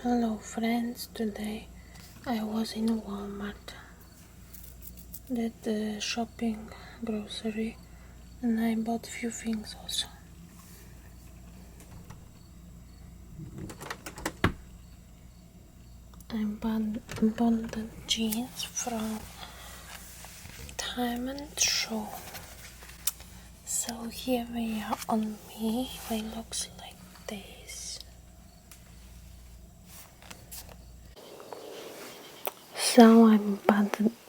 Hello friends, today I was in Walmart, did the shopping, grocery, and I bought few things also. I bought the jeans from Time and Show. So here they are on me, they looks like this. So I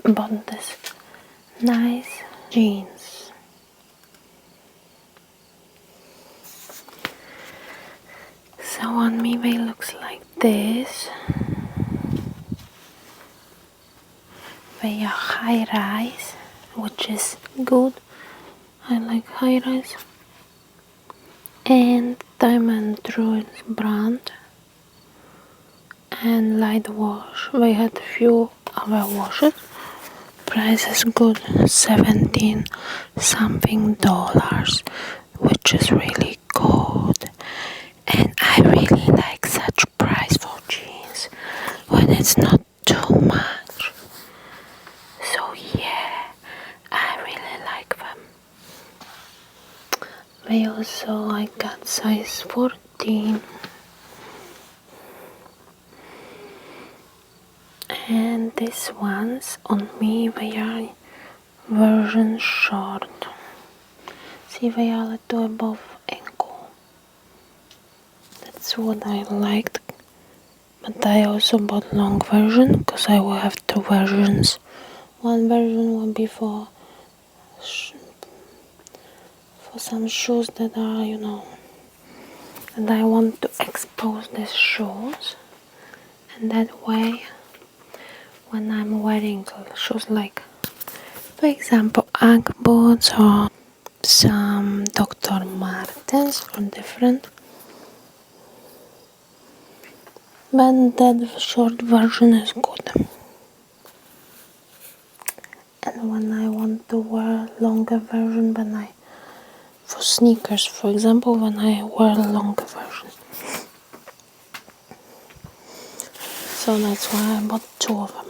bought this nice jeans. So on me they looks like this. They are high rise, which is good. I like high rise. And Diamond Druid brand. And light wash. They had few other washes. Price is good, 17 something dollars, which is really good. And I really like such price for jeans when it's not too much. So yeah, I really like them. They also, I got size 14. And these ones on me, they are version short. See, they are a little above ankle. That's what I liked. But I also bought long version because I will have two versions. One version will be for some shoes that are, and I want to expose these shoes. And that way, when I'm wearing shoes like, for example, Ugg boots or some Dr. Martens or different, but that short version is good. And when I want to wear longer version, for sneakers, for example, when I wear a longer version. So that's why I bought two of them.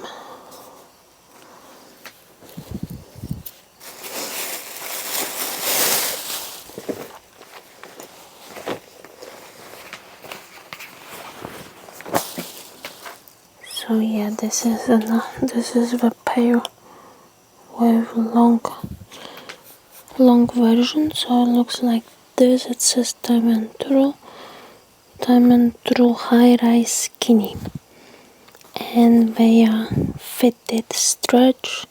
So yeah, this is the pair with long version. So it looks like this. It says Time and True High Rise Skinny, and they are fitted stretch,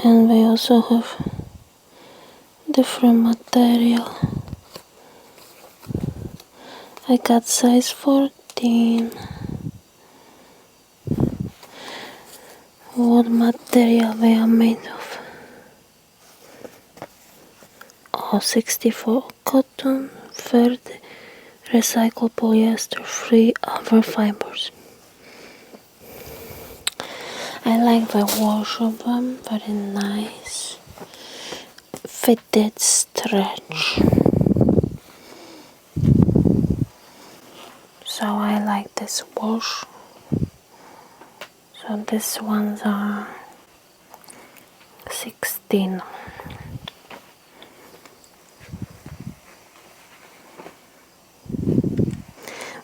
and they also have different material. I got size 14. What material they are made of? Oh, 64 cotton, 30 recycled polyester, 3 other fibers. I like the wash of them, very nice. Fitted stretch. So I like this wash. So these ones are 16.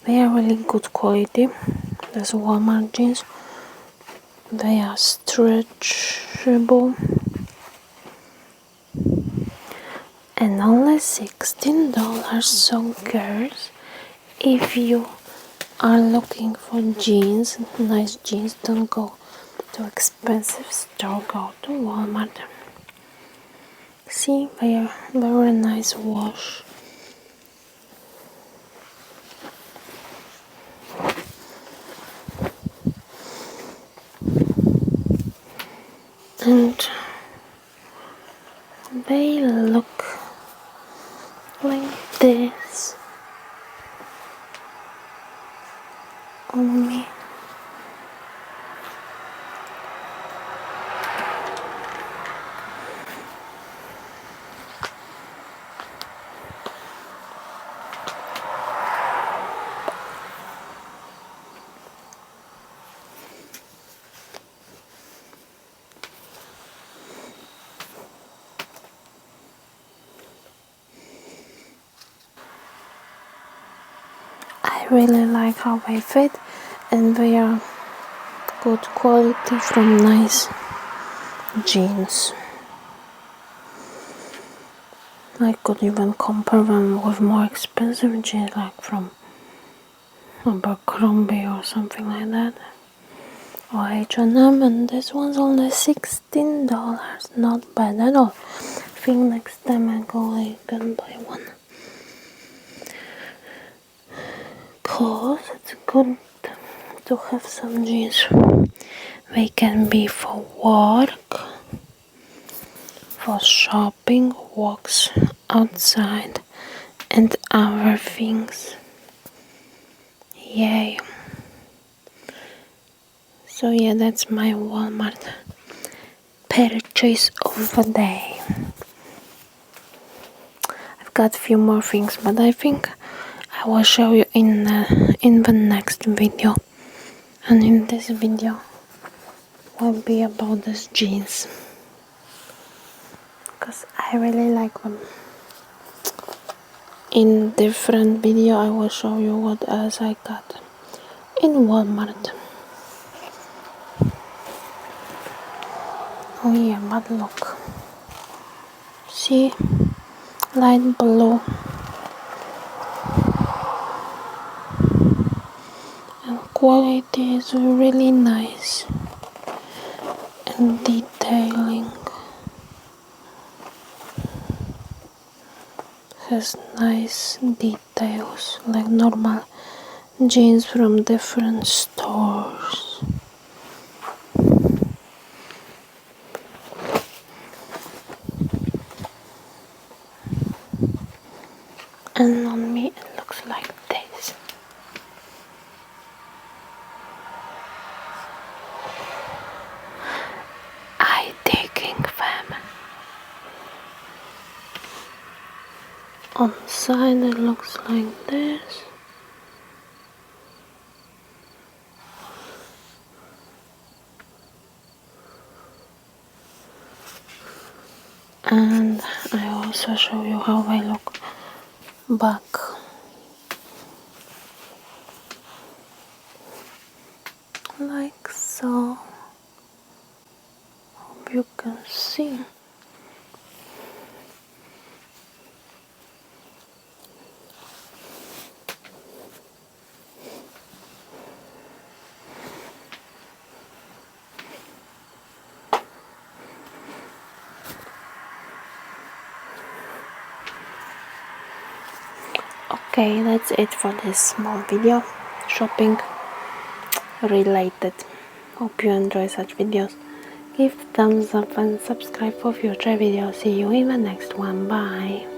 They are really good quality. There's Walmart jeans. They are stretchable. And only $16. So girls, if you are looking for jeans, nice jeans, don't go to expensive store, go to Walmart. See, they are very nice wash. And they look like this on me. really like how they fit, and they are good quality from nice jeans. I could even compare them with more expensive jeans like from Abercrombie or something like that, or H&M, and this one's only $16. Not bad at all. I think next time I go I can buy one, cause it's good to have some jeans. They can be for work, for shopping, walks outside, and other things. Yay. So yeah, that's my Walmart purchase of the day. I've got a few more things, but I think I will show you in the next video. And in this video will be about these jeans, because I really like them. In different video I will show you what else I got in Walmart. Oh yeah, but look, see, light blue and quality is really nice, and detailing has nice details like normal jeans from different stores. And on me it looks like this. I digging them. On the side it looks like this. And I also show you how they look back. Like so. Hope you can see. Okay, that's it for this small video, shopping related. Hope you enjoy such videos. Give thumbs up and subscribe for future videos. See you in the next one. Bye.